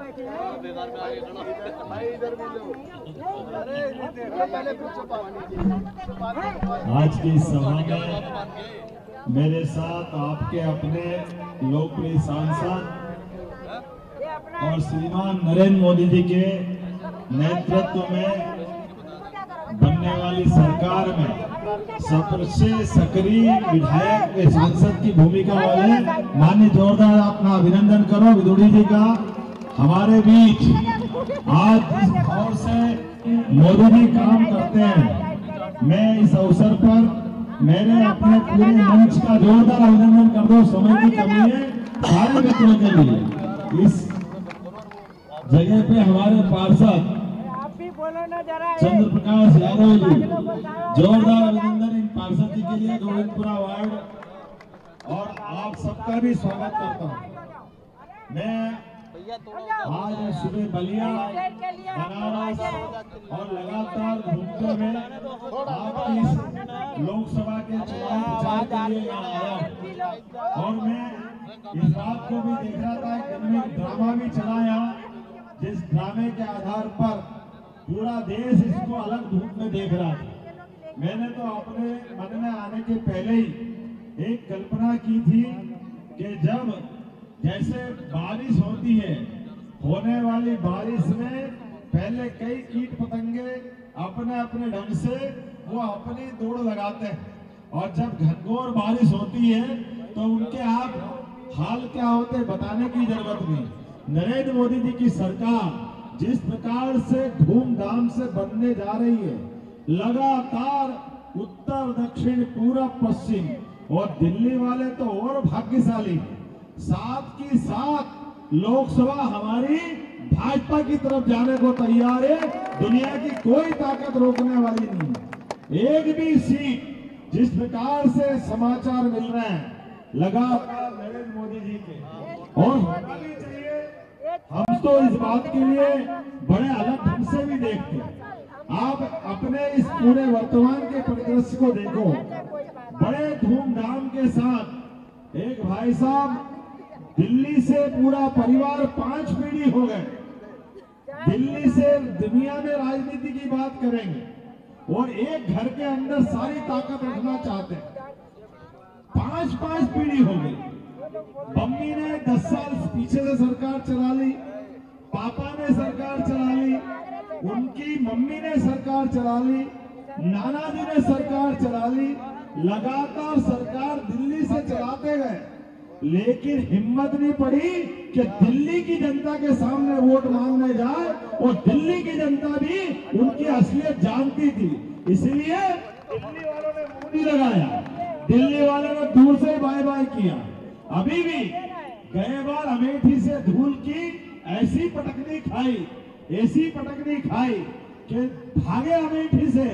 आज की सभा में मेरे साथ आपके अपने लोकप्रिय सांसद और श्रीमान नरेंद्र मोदी जी के नेतृत्व में बनने वाली सरकार में सबसे सक्रिय विधायक सांसद की भूमिका वाले माननीय जोरदार अपना अभिनंदन करो विदुड़ी जी का। हमारे बीच आज जिस भाव से मोदी जी काम करते हैं, मैं इस अवसर पर मेरे अपने पूरे मंच का जोरदार अभिनंदन कर दो। समय की कमी है, सारे मित्रों के लिए इस जगह पे हमारे पार्षद चंद्र प्रकाश यादव जी, जोरदार अभिनंदन इन पार्षद जी के लिए गोविंदपुरा वार्ड, और आप सबका भी स्वागत करता हूँ। मैं आज सुबह बलिया, बनारस और लगातार घूमते हुए आपकी इस लोकसभा के चुनाव प्रचार के लिए यहाँ आया हूँ। और मैं इस बात को भी देख रहा था कि इनमें ड्रामा भी चला यहाँ, जिस ड्रामे के आधार पर पूरा देश इसको अलग धूप में देख रहा था। मैंने तो अपने मन में आने के पहले ही एक कल्पना की थी कि जब जैसे बारिश होती है, होने वाली बारिश में पहले कई कीट पतंगे अपने अपने ढंग से वो अपनी दौड़ लगाते हैं, और जब घनघोर बारिश होती है तो उनके आप हाल क्या होते बताने की जरूरत नहीं। नरेंद्र मोदी जी की सरकार जिस प्रकार से धूमधाम से बनने जा रही है, लगातार उत्तर दक्षिण पूरब पश्चिम, और दिल्ली वाले तो और भाग्यशाली, साथ की साथ लोकसभा हमारी भाजपा की तरफ जाने को तैयार है। दुनिया की कोई ताकत रोकने वाली नहीं। एक भी सीट जिस प्रकार से समाचार मिल रहे हैं लगातार नरेंद्र मोदी जी के, और होना भी चाहिए। हम तो इस बात के लिए बड़े अलग ढंग से भी देखते हैं। आप अपने इस पूरे वर्तमान के परिदृश्य को देखो, बड़े धूमधाम के साथ एक भाई साहब दिल्ली से पूरा परिवार 5 पीढ़ी हो गए, दिल्ली से दुनिया में राजनीति की बात करेंगे, और एक घर के अंदर सारी ताकत रखना चाहते हैं। 5 पीढ़ी हो गई। मम्मी ने 10 साल पीछे से सरकार चला ली, पापा ने सरकार चला ली, उनकी मम्मी ने सरकार चला ली, नाना जी ने सरकार चला ली, लगातार सरकार दिल्ली से चलाते गए, लेकिन हिम्मत नहीं पड़ी कि दिल्ली की जनता के सामने वोट मांगने जाए, और दिल्ली की जनता भी उनकी असलियत जानती थी। इसलिए दिल्ली वालों ने मुंह नहीं लगाया, दिल्ली वालों ने दूर से बाय बाय किया। अभी भी गए बार अमेठी से धूल की ऐसी पटकनी खाई, ऐसी पटकनी खाई कि भागे अमेठी से,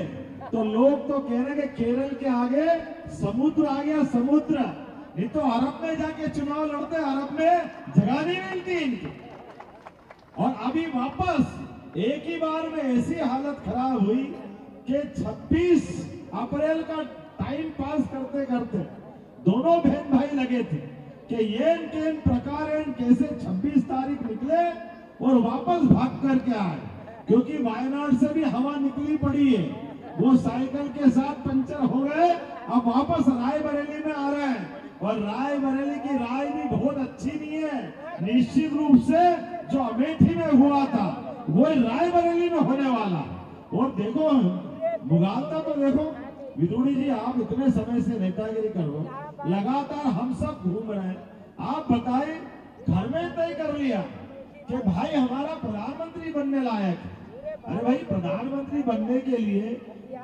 तो लोग तो कह रहे कि केरल के आगे समुद्र आ गया, समुद्र। नहीं तो अरब में जाके चुनाव लड़ते, अरब में जगह नहीं मिलती इनकी। और अभी वापस एक ही बार में ऐसी हालत खराब हुई कि 26 अप्रैल का टाइम पास करते करते दोनों बहन भाई लगे थे कि ये प्रकार कैसे 26 तारीख निकले और वापस भाग करके आए, क्योंकि वायनाड से भी हवा निकली पड़ी है। वो साइकिल के साथ पंचर हो गए, अब वापस रायबरेली में आ रहे हैं, और रायबरेली की राय भी बहुत अच्छी नहीं है। निश्चित रूप से जो अमेठी में हुआ था वो रायबरेली में होने वाला। और देखो मुगालता तो देखो विदुड़ी जी, आप इतने समय से नेतागिरी कर रहे हो, लगातार हम सब घूम रहे हैं। आप बताएं, घर में तय कर लिया कि भाई हमारा प्रधानमंत्री बनने लायक। अरे भाई, प्रधानमंत्री बनने के लिए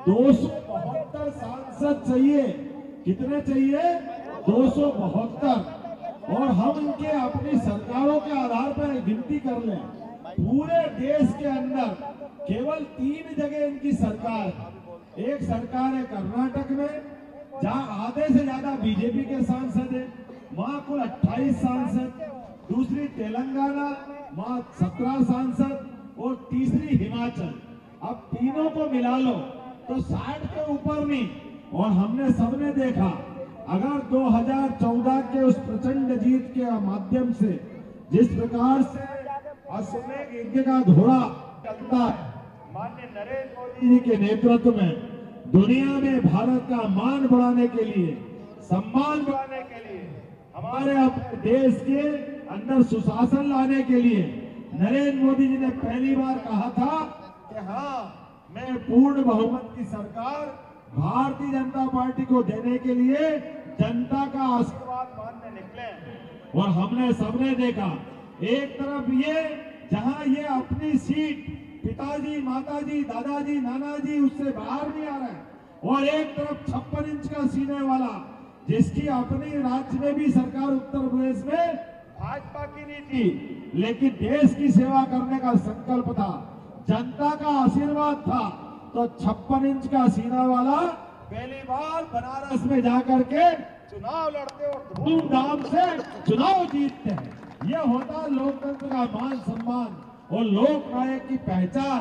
272 सांसद चाहिए। कितने चाहिए? 272। और हम इनके अपनी सरकारों के आधार पर गिनती कर लें, पूरे देश के अंदर केवल 3 जगह इनकी सरकार है। एक सरकार है कर्नाटक में, जहां आधे से ज्यादा बीजेपी के सांसद है, वहां कुल 28 सांसद। दूसरी तेलंगाना, वहां 17 सांसद, और तीसरी हिमाचल। अब तीनों को मिला लो तो 60 के ऊपर नहीं। और हमने सबने देखा, अगर 2014 के उस प्रचंड जीत के माध्यम से जिस प्रकार से अश्वमेध यज्ञ का घोड़ा चलता है। माननीय नरेंद्र मोदी जी के नेतृत्व में दुनिया में भारत का मान बढ़ाने के लिए, सम्मान बढ़ाने के लिए, हमारे अपने देश के अंदर सुशासन लाने के लिए नरेंद्र मोदी जी ने पहली बार कहा था कि हाँ, मैं पूर्ण बहुमत की सरकार भारतीय जनता पार्टी को देने के लिए जनता का आशीर्वाद मानने निकले। और हमने सबने देखा, एक तरफ ये जहां ये अपनी सीट पिताजी, माताजी, दादाजी, नानाजी उससे बाहर नहीं आ रहे हैं, और एक तरफ 56 इंच का सीने वाला जिसकी अपनी राज्य में भी सरकार उत्तर प्रदेश में भाजपा की नहीं थी, लेकिन देश की सेवा करने का संकल्प था, जनता का आशीर्वाद था, तो 56 इंच का सीना वाला पहली बार बनारस में जाकर के चुनाव लड़ते और धूमधाम से चुनाव जीतते हैं। यह होता लोकतंत्र का मान सम्मान और लोकनायक की पहचान।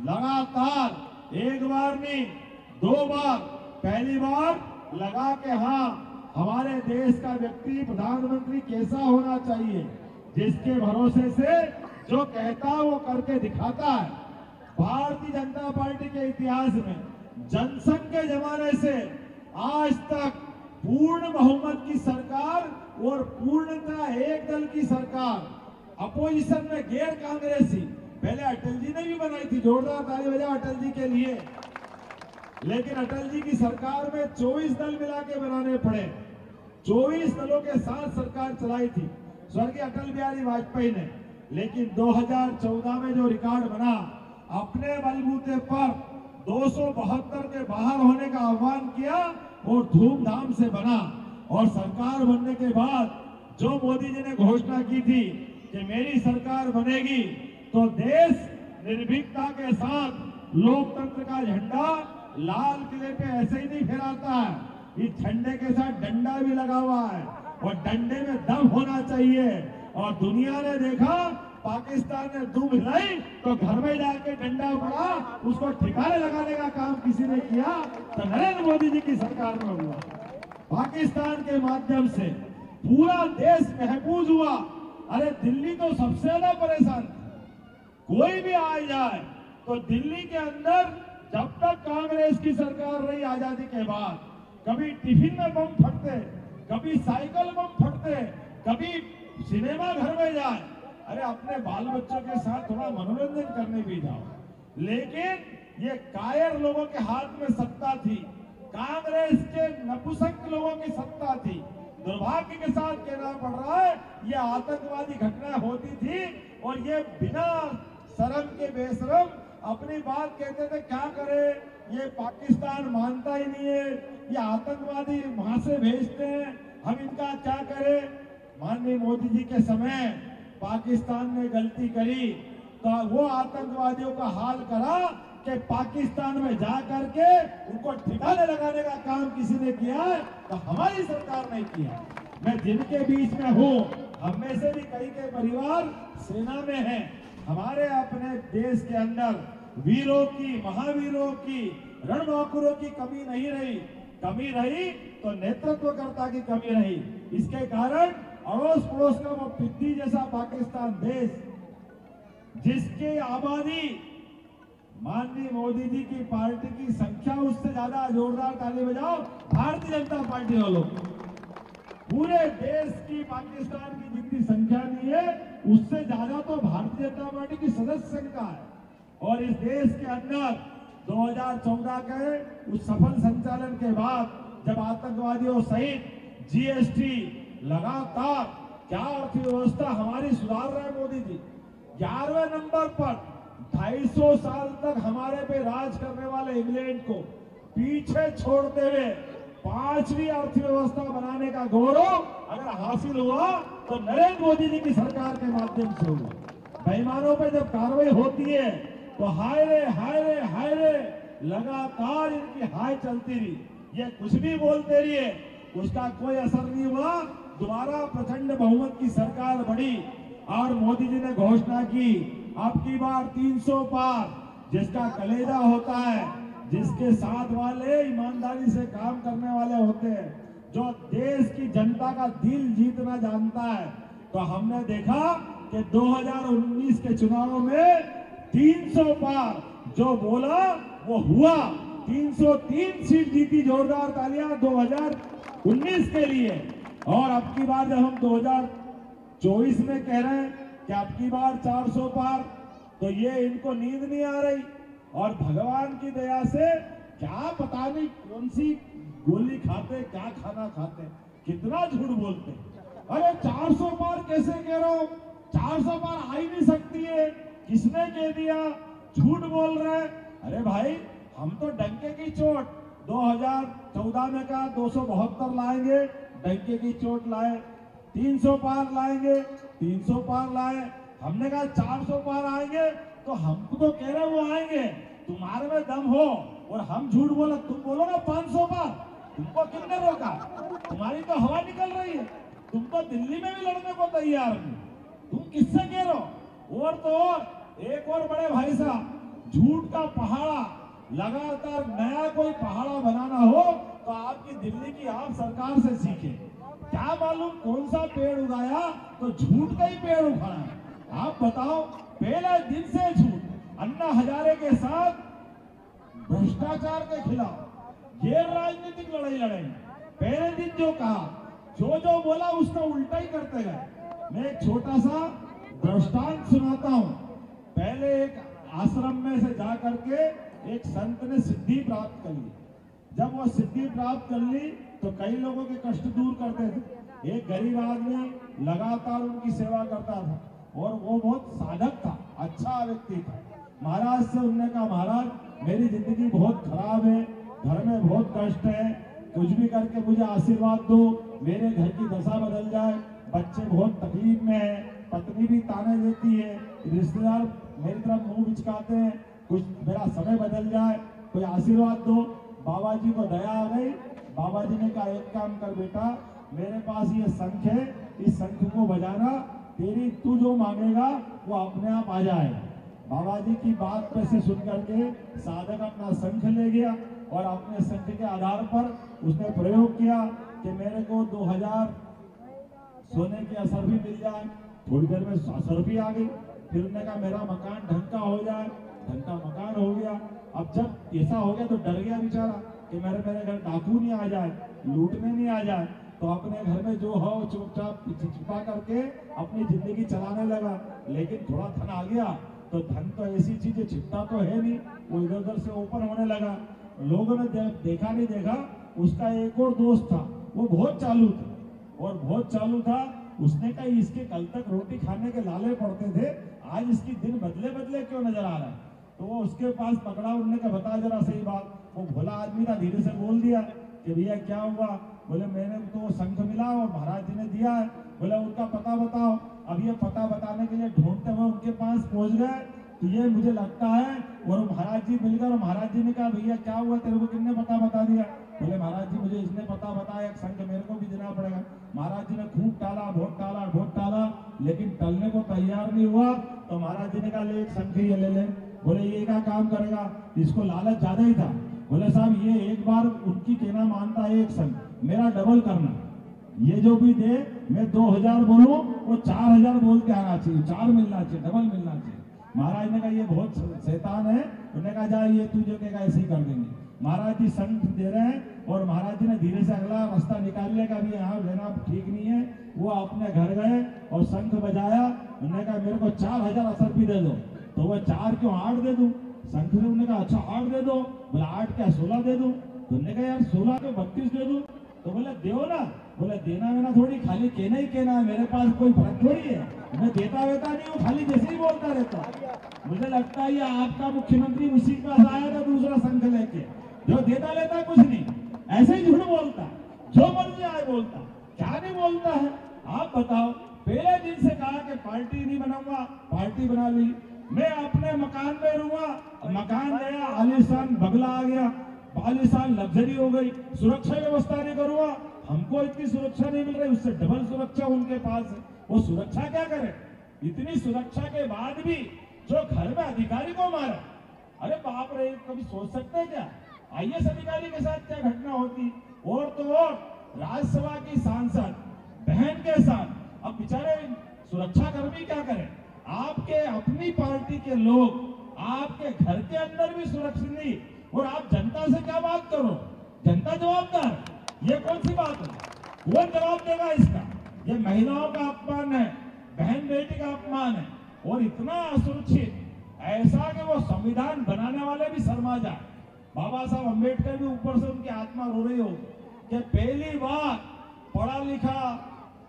लगातार एक बार नहीं, 2 बार, पहली बार लगा के हाँ, हमारे देश का व्यक्ति प्रधानमंत्री कैसा होना चाहिए, जिसके भरोसे से जो कहता है वो करके दिखाता है। भारतीय जनता पार्टी के इतिहास में जनसंघ के जमाने से आज तक पूर्ण बहुमत की सरकार और पूर्णतः एक दल की सरकार, अपोजिशन में गैर कांग्रेसी, पहले अटल जी ने भी बनाई थी, जोरदार ताली बजाओ अटल जी के लिए, लेकिन अटल जी की सरकार में 24 दल मिला के बनाने पड़े। 24 दलों के साथ सरकार चलाई थी स्वर्गीय अटल बिहारी वाजपेयी ने, लेकिन 2014 में जो रिकॉर्ड बना, अपने बलबूते पर 272 के बाहर होने का आह्वान किया और धूमधाम से बना। और सरकार बनने के बाद जो मोदी जी ने घोषणा की थी कि मेरी सरकार बनेगी तो देश निर्भीकता के साथ लोकतंत्र का झंडा लाल किले पे ऐसे ही नहीं फहराता है, इस झंडे के साथ डंडा भी लगा हुआ है और डंडे में दम होना चाहिए। और दुनिया ने देखा, पाकिस्तान ने दुम हिलाई तो घर में जाके डंडा पड़ा, उसको ठिकाने लगाने का काम किसी ने किया तो नरेंद्र मोदी जी की सरकार में हुआ। पाकिस्तान के माध्यम से पूरा देश महफूज हुआ। अरे दिल्ली तो सबसे ज्यादा परेशान था, कोई भी आ जाए तो दिल्ली के अंदर जब तक कांग्रेस की सरकार रही आजादी के बाद, कभी टिफिन में बम फटते, कभी साइकिल बम फटते, कभी सिनेमा घर में जाए, अरे अपने बाल बच्चों के साथ थोड़ा मनोरंजन करने भी जाओ। लेकिन ये कायर लोगों के हाथ में सत्ता थी, कांग्रेस के नपुंसक लोगों की सत्ता थी। दुर्भाग्य के साथ कहना पड़ रहा है, ये आतंकवादी घटना होती थी और ये बिना शर्म के बेशरम अपनी बात कहते थे, क्या करे, ये पाकिस्तान मानता ही नहीं है, ये आतंकवादी वहां से भेजते हैं, हम इनका क्या करें। माननीय मोदी जी के समय पाकिस्तान ने गलती करी तो वो आतंकवादियों का हाल करा कि पाकिस्तान में जा करके उनको ठिकाने लगाने का काम किसी ने किया है तो हमारी सरकार नहीं किया। मैं जिनके बीच में हूँ, हम में से भी कई के परिवार सेना में हैं। हमारे अपने देश के अंदर वीरों की, महावीरों की, रणबांकुरों की कमी नहीं रही। कमी रही तो नेतृत्वकर्ता की कमी रही। इसके कारण अड़ोस पड़ोस का वो पिद्दी जैसा पाकिस्तान देश, जिसकी आबादी माननीय मोदी जी की पार्टी की संख्या उससे ज्यादा, जोरदार ताली बजाओ भारतीय जनता पार्टी वालों। पूरे देश की पाकिस्तान की जितनी संख्या नहीं है, उससे ज्यादा तो भारतीय जनता पार्टी की सदस्य संख्या है। और इस देश के अंदर 2014 के उस सफल संचालन के बाद जब आतंकवादियों सहित जीएसटी लगातार, क्या अर्थव्यवस्था हमारी सुधार रहे मोदी जी। 11वें नंबर पर 250 साल तक हमारे पे राज करने वाले इंग्लैंड को पीछे छोड़ते हुए 5वीं अर्थव्यवस्था बनाने का गौरव अगर हासिल हुआ तो नरेंद्र मोदी जी की सरकार के माध्यम से हुआ। बेईमानों पे जब कार्रवाई होती है तो हाय रे हाय रे हाय रे, लगातार इनकी हाय चलती रही। ये कुछ भी बोलते रहिए, उसका कोई असर नहीं हुआ। दोबारा प्रचंड बहुमत की सरकार बनी और मोदी जी ने घोषणा की, अब की बार 300 पार। जिसका कलेजा होता है, जिसके साथ वाले ईमानदारी से काम करने वाले होते हैं, जो देश की जनता का दिल जीतना जानता है, तो हमने देखा कि 2019 के चुनाव में 300 पार जो बोला वो हुआ। 303 सीट जीती, जोरदार तालियां 2019 के लिए। और अब की बार जब हम 2024 में कह रहे हैं कि अब की बार 400 पार, तो ये इनको नींद नहीं आ रही। और भगवान की दया से क्या पता नहीं कौन सी गोली खाते, क्या खाना खाते, कितना झूठ बोलते। अरे 400 पार कैसे कह रहा हूं? 400 पार आ ही नहीं सकती है, किसने कह दिया? झूठ बोल रहे हैं। अरे भाई हम तो डंके की चोट 2014 में कहा 272 लाएंगे, डंके की चोट लाए। 300 पार लाएंगे, 300 पार लाए। हमने कहा 400 पार आएंगे, तो हमको तो कह रहे वो आएंगे, तुम्हारे में दम हो और हम झूठ बोला। तुम बोलो ना 500 पार, तुमको किसने रोका? तुम्हारी तो हवा निकल रही है, तुम तो दिल्ली में भी लड़ने को तैयार नहीं। तुम किससे कह रहे हो? और तो और एक और बड़े भाई साहब, झूठ का पहाड़ा लगातार नया कोई पहाड़ा बनाना हो तो आपकी दिल्ली की आप सरकार से सीखे। क्या मालूम कौन सा पेड़ उगाया तो झूठ का ही पेड़ उखाड़ा है। आप बताओ, पहले दिन से झूठ। अन्ना हजारे के साथ भ्रष्टाचार के खिलाफ ये राजनीतिक लड़ाई लड़ेंगे। पहले दिन जो कहा, जो बोला उसका उल्टा ही करते गए। मैं एक छोटा सा दृष्टांत सुनाता हूं। पहले एक आश्रम में से जा करके एक संत ने सिद्धि प्राप्त कर ली। जब वो सिद्धि प्राप्त कर ली तो कई लोगों के कष्ट दूर करते थे। एक गरीब आदमी लगातार उनकी सेवा करता था और वो बहुत साधक था, अच्छा व्यक्ति था। महाराज से उन्होंने कहा, महाराज मेरी जिंदगी बहुत खराब है, घर में बहुत कष्ट है, कुछ भी करके मुझे आशीर्वाद दो, मेरे घर की दशा बदल जाए। बच्चे बहुत तकलीफ में है, पत्नी भी ताने देती है, रिश्तेदार मेरी तरफ मुंह बिचकाते हैं, कुछ मेरा समय बदल जाए, कोई आशीर्वाद दो। बाबा जी को दया आ गई। बाबा जी ने कहा, एक काम कर बेटा, मेरे पास ये शंख है, इस शंख को बजाना, तेरी तू जो मांगेगा वो अपने आप आ जाएगा। बाबा जी की बात पे से सुन करके साधक अपना शंख ले गया और अपने शंख के आधार पर उसने प्रयोग किया कि मेरे को 2000 सोने के असर भी मिल जाए। थोड़ी देर में असर भी आ गई। फिर उन्होंने कहा मेरा मकान ढंग का हो जाए, ढंग का मकान हो गया। अब जब ऐसा हो गया तो डर गया बेचारा कि मेरे घर डाकू नहीं आ जाए, लूटने नहीं आ जाए। तो अपने घर में जो हो चुपचाप छिपा करके अपनी जिंदगी चलाने लगा। लेकिन थोड़ा धन आ गया तो धन तो ऐसी चीज है, छिपता तो है नहीं, वो इधर उधर से ओपन होने लगा। लोगों ने देखा नहीं देखा, उसका एक और दोस्त था, वो बहुत चालू था और बहुत चालू था। उसने कहा इसके कल तक रोटी खाने के लाले पड़ते थे, आज इसकी दिन बदले बदले क्यों नजर आ रहा है। तो वो उसके पास पकड़ा, उन्होंने कहा बता जरा सही बात। वो भोला आदमी था, धीरे से बोल दिया कि भैया क्या हुआ। बोले मैंने तो शंख मिला और महाराज जी ने दिया है। बोले उनका पता बताओ। अब ये पता बताने के लिए ढूंढते हुए उनके पास पहुंच गए तो ये मुझे लगता है और महाराज जी मिलकर, और महाराज जी ने कहा भैया क्या हुआ, तेरे को किसने पता बता दिया। बोले महाराज जी मुझे इसने पता बताया, एक शंख मेरे को भी देना पड़ेगा। महाराज जी ने खूब टाला, बहुत टाला, लेकिन टलने को तैयार नहीं हुआ। तो महाराज जी ने कहा ले एक शंख ये ले ले। बोले ये क्या काम करेगा, इसको लालच ज्यादा ही था। बोले साहब ये एक बार उनकी कहना मानता है, एक शंख मेरा डबल करना, ये जो भी दे मैं 2000 बोलूं वो 4000 बोल के आना चाहिए, 4 मिलना चाहिए, डबल मिलना चाहिए। महाराज ने कहा ये बहुत शैतान है। उन्होंने कहा जा ये तू जो कहेगा ऐसे ही कर देंगे। महाराज जी शंख दे रहे हैं और महाराज जी ने धीरे से अगला रास्ता निकाल लिया कि अभी यहाँ लेना ठीक नहीं है। वो अपने घर गए और शंख बजाया। उन्होंने कहा मेरे को 4000 असर भी दे दो। तो वो 4 क्यों 8 दे दूं। शंख से उन्होंने कहा अच्छा 8 दे दो। बोला 8 क्या 16 दे दूं। तो उन्होंने कहा यार 16 के 32 दे दूं। तो बोले दो ना। बोले देना वेना थोड़ी, खाली कहना ही कहना है, मेरे पास कोई फर्क थोड़ी है, मैं देता वेता नहीं हूँ, खाली जैसे ही बोलता रहता। मुझे लगता है ये आपका मुख्यमंत्री उसी के पास आया था दूसरा शंख लेके, जो देता लेता कुछ नहीं, ऐसे ही झूठ बोलता, जो मर्जी आए बोलता, क्या नहीं बोलता है। आप बताओ, पहले दिन से कहा कि पार्टी नहीं बनाऊंगा, पार्टी बना ली। मैं अपने मकान में रहूंगा, मकान गया आलीशान बंगला आ गया, आलीशान लग्जरी हो गई, सुरक्षा व्यवस्था नहीं करूंगा, हमको इतनी सुरक्षा नहीं मिल रही, उससे डबल सुरक्षा उनके पास है। वो सुरक्षा क्या करे, इतनी सुरक्षा के बाद भी जो घर में अधिकारी को मारे, अरे बाप रे, कभी सोच सकते हैं क्या आईएएस अधिकारी के साथ क्या घटना होती। और तो और राज्यसभा की सांसद बहन के साथ, अब बेचारे सुरक्षा कर्मी क्या करें? आपके अपनी पार्टी के लोग आपके घर के अंदर भी सुरक्षित नहीं, और आप जनता से क्या बात करो? जनता जवाबदार, ये कौन सी बात है? कौन जवाब देगा इसका? ये महिलाओं का अपमान है, बहन बेटी का अपमान है, और इतना असुरक्षित, ऐसा कि वो संविधान बनाने वाले भी शर्मा जाए। बाबा साहब अम्बेडकर भी ऊपर से उनकी आत्मा रो रही होगी कि पहली बार पढ़ा लिखा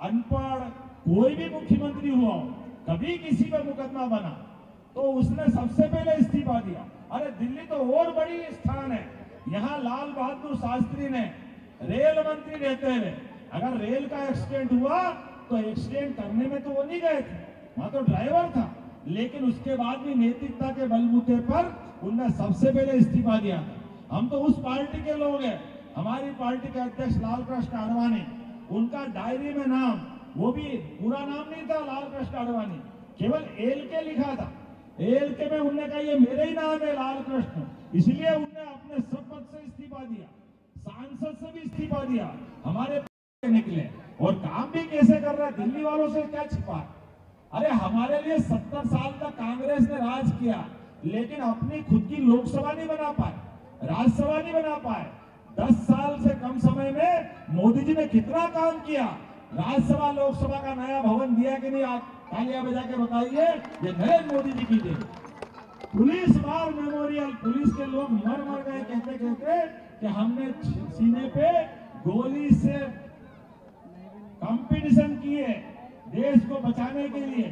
अनपढ़ कोई भी मुख्यमंत्री हुआ हो, कभी किसी पे मुकदमा बना तो उसने सबसे पहले इस्तीफा दिया। अरे दिल्ली तो और बड़ी स्थान है, यहाँ लाल बहादुर शास्त्री ने रेल मंत्री रहते हुए अगर रेल का एक्सीडेंट हुआ तो एक्सीडेंट करने में तो वो नहीं गए थे, वहां तो ड्राइवर था, लेकिन उसके बाद भी नैतिकता के बलबूते पर उनने सबसे पहले इस्तीफा दिया। हम तो उस पार्टी के लोग हैं, हमारी पार्टी के अध्यक्ष लाल कृष्ण आडवाणी, उनका डायरी में नाम, वो भी पूरा नाम नहीं था लाल कृष्ण आडवाणी, केवल एल के लिखा था। एल के में उन्होंने कहा ये मेरे ही नाम है लाल कृष्ण, इसलिए उन्होंने अपने सब पद से इस्तीफा दिया, सांसद से भी इस्तीफा दिया, हमारे निकले। और काम भी कैसे कर रहा है, दिल्ली वालों से क्या छिपा? अरे हमारे लिए 70 साल तक कांग्रेस ने राज किया, लेकिन अपनी खुद की लोकसभा नहीं बना पाए, राज्यसभा नहीं बना पाए। 10 साल से कम समय में मोदी जी ने कितना काम किया, राज्यसभा लोकसभा का नया भवन दिया कि नहीं? आप तालियां बजा के बताइए, ये नरेंद्र मोदी जी की देन। पुलिस वार मेमोरियल, पुलिस के लोग मर मर गए कहते कहते कि हमने सीने पे गोली से कंपटीशन किए देश को बचाने के लिए।